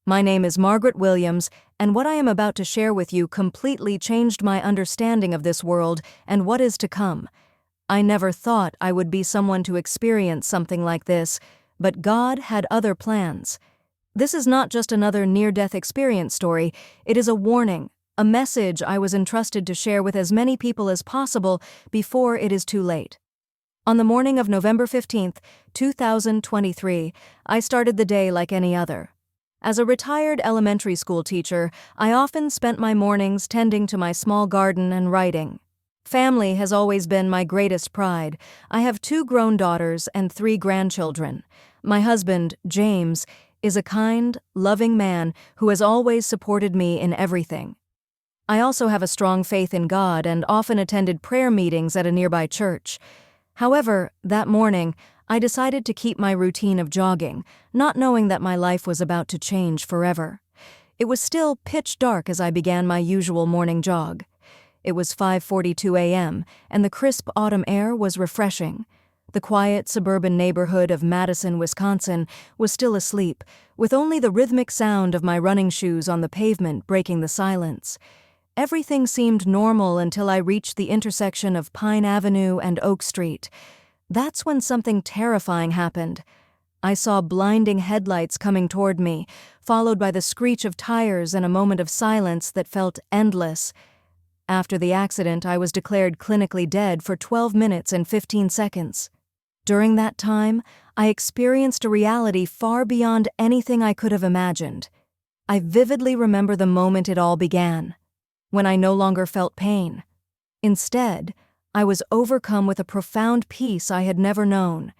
My name is Margaret Williams, and what I am about to share with you completely changed my understanding of this world and what is to come. I never thought I would be someone to experience something like this, but God had other plans. This is not just another near-death experience story, it is a warning, a message I was entrusted to share with as many people as possible before it is too late. On the morning of November 15th, 2023, I started the day like any other. As a retired elementary school teacher, I often spent my mornings tending to my small garden and writing. Family has always been my greatest pride. I have 2 grown daughters and 3 grandchildren. My husband, James, is a kind, loving man who has always supported me in everything. I also have a strong faith in God and often attended prayer meetings at a nearby church. However, that morning, I decided to keep my routine of jogging, not knowing that my life was about to change forever. It was still pitch dark as I began my usual morning jog. It was 5:42 a.m., and the crisp autumn air was refreshing. The quiet suburban neighborhood of Madison, Wisconsin, was still asleep, with only the rhythmic sound of my running shoes on the pavement breaking the silence. Everything seemed normal until I reached the intersection of Pine Avenue and Oak Street. That's when something terrifying happened. I saw blinding headlights coming toward me, followed by the screech of tires and a moment of silence that felt endless. After the accident, I was declared clinically dead for 12 minutes and 15 seconds. During that time, I experienced a reality far beyond anything I could have imagined. I vividly remember the moment it all began, when I no longer felt pain. Instead, I was overcome with a profound peace I had never known.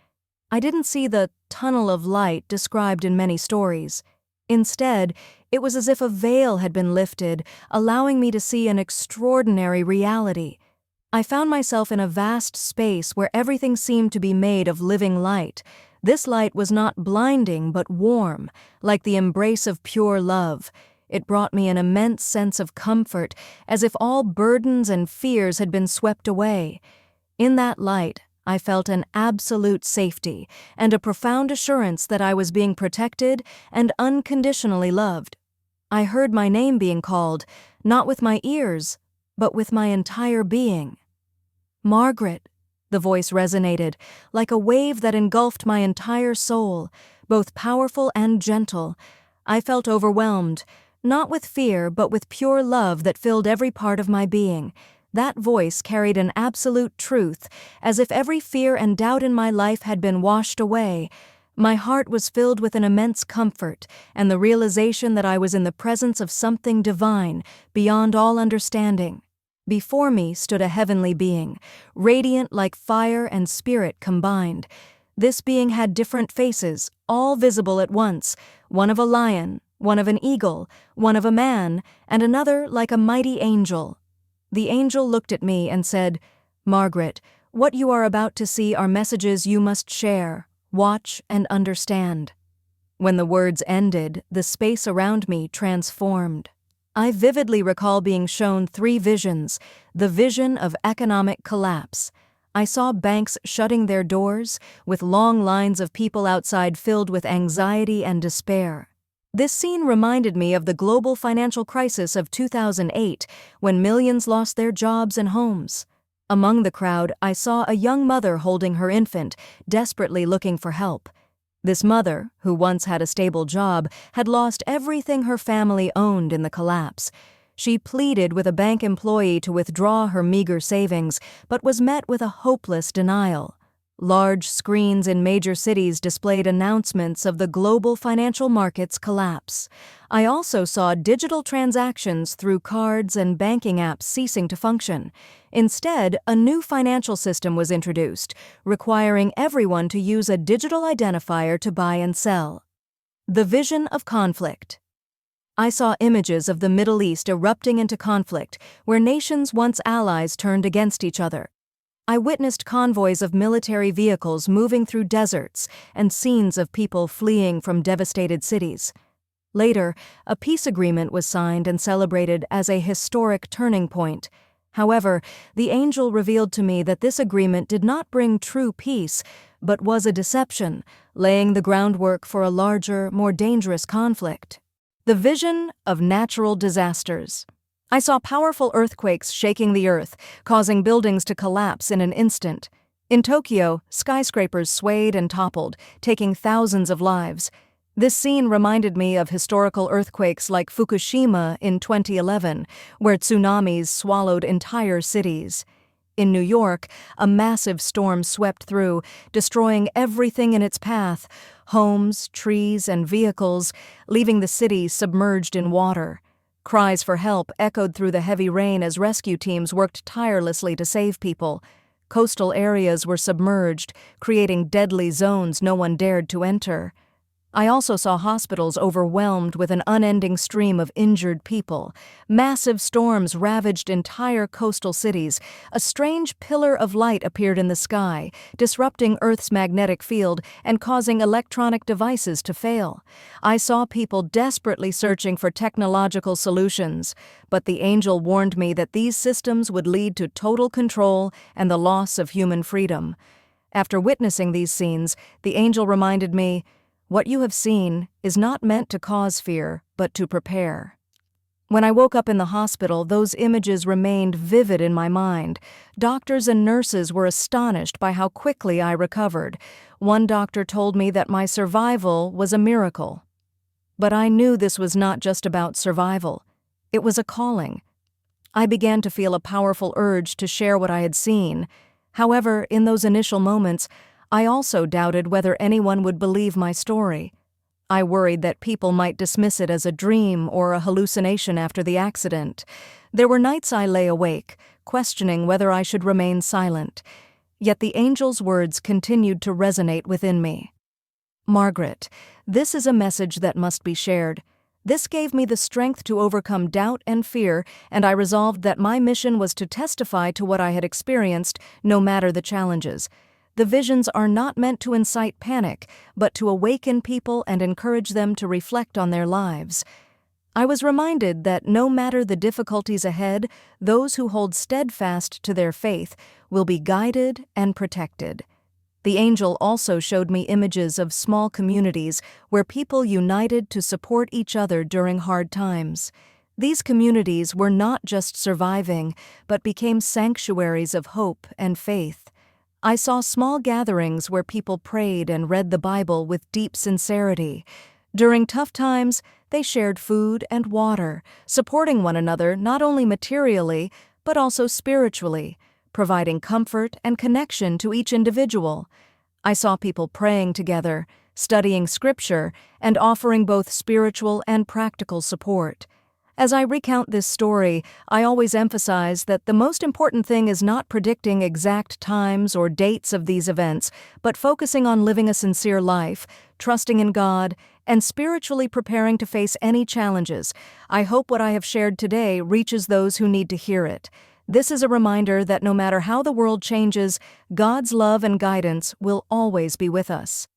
I didn't see the tunnel of light described in many stories. Instead, it was as if a veil had been lifted, allowing me to see an extraordinary reality. I found myself in a vast space where everything seemed to be made of living light. This light was not blinding but warm, like the embrace of pure love. It brought me an immense sense of comfort, as if all burdens and fears had been swept away. In that light, I felt an absolute safety and a profound assurance that I was being protected and unconditionally loved. I heard my name being called, not with my ears, but with my entire being. Margaret, the voice resonated, like a wave that engulfed my entire soul, both powerful and gentle. I felt overwhelmed, not with fear, but with pure love that filled every part of my being. That voice carried an absolute truth, as if every fear and doubt in my life had been washed away. My heart was filled with an immense comfort and the realization that I was in the presence of something divine, beyond all understanding. Before me stood a heavenly being, radiant like fire and spirit combined. This being had different faces, all visible at once, one of a lion, one of an eagle, one of a man, and another like a mighty angel. The angel looked at me and said, "Margaret, what you are about to see are messages you must share, watch, and understand." When the words ended, the space around me transformed. I vividly recall being shown 3 visions. The vision of economic collapse. I saw banks shutting their doors, with long lines of people outside filled with anxiety and despair. This scene reminded me of the global financial crisis of 2008, when millions lost their jobs and homes. Among the crowd, I saw a young mother holding her infant, desperately looking for help. This mother, who once had a stable job, had lost everything her family owned in the collapse. She pleaded with a bank employee to withdraw her meager savings, but was met with a hopeless denial. Large screens in major cities displayed announcements of the global financial markets collapse. I also saw digital transactions through cards and banking apps ceasing to function. Instead, a new financial system was introduced, requiring everyone to use a digital identifier to buy and sell. The vision of conflict. I saw images of the Middle East erupting into conflict, where nations once allies turned against each other. I witnessed convoys of military vehicles moving through deserts and scenes of people fleeing from devastated cities. Later, a peace agreement was signed and celebrated as a historic turning point. However, the angel revealed to me that this agreement did not bring true peace, but was a deception, laying the groundwork for a larger, more dangerous conflict. The vision of natural disasters. I saw powerful earthquakes shaking the earth, causing buildings to collapse in an instant. In Tokyo, skyscrapers swayed and toppled, taking thousands of lives. This scene reminded me of historical earthquakes like Fukushima in 2011, where tsunamis swallowed entire cities. In New York, a massive storm swept through, destroying everything in its path: homes, trees, and vehicles, leaving the city submerged in water. Cries for help echoed through the heavy rain as rescue teams worked tirelessly to save people. Coastal areas were submerged, creating deadly zones no one dared to enter. I also saw hospitals overwhelmed with an unending stream of injured people. Massive storms ravaged entire coastal cities. A strange pillar of light appeared in the sky, disrupting Earth's magnetic field and causing electronic devices to fail. I saw people desperately searching for technological solutions, but the angel warned me that these systems would lead to total control and the loss of human freedom. After witnessing these scenes, the angel reminded me, "What you have seen is not meant to cause fear, but to prepare." When I woke up in the hospital, those images remained vivid in my mind. Doctors and nurses were astonished by how quickly I recovered. One doctor told me that my survival was a miracle. But I knew this was not just about survival. It was a calling. I began to feel a powerful urge to share what I had seen. However, in those initial moments, I also doubted whether anyone would believe my story. I worried that people might dismiss it as a dream or a hallucination after the accident. There were nights I lay awake, questioning whether I should remain silent. Yet the angel's words continued to resonate within me. "Margaret, this is a message that must be shared. This gave me the strength to overcome doubt and fear, and I resolved that my mission was to testify to what I had experienced, no matter the challenges. The visions are not meant to incite panic, but to awaken people and encourage them to reflect on their lives." I was reminded that no matter the difficulties ahead, those who hold steadfast to their faith will be guided and protected. The angel also showed me images of small communities where people united to support each other during hard times. These communities were not just surviving, but became sanctuaries of hope and faith. I saw small gatherings where people prayed and read the Bible with deep sincerity. During tough times, they shared food and water, supporting one another not only materially, but also spiritually, providing comfort and connection to each individual. I saw people praying together, studying scripture, and offering both spiritual and practical support. As I recount this story, I always emphasize that the most important thing is not predicting exact times or dates of these events, but focusing on living a sincere life, trusting in God, and spiritually preparing to face any challenges. I hope what I have shared today reaches those who need to hear it. This is a reminder that no matter how the world changes, God's love and guidance will always be with us.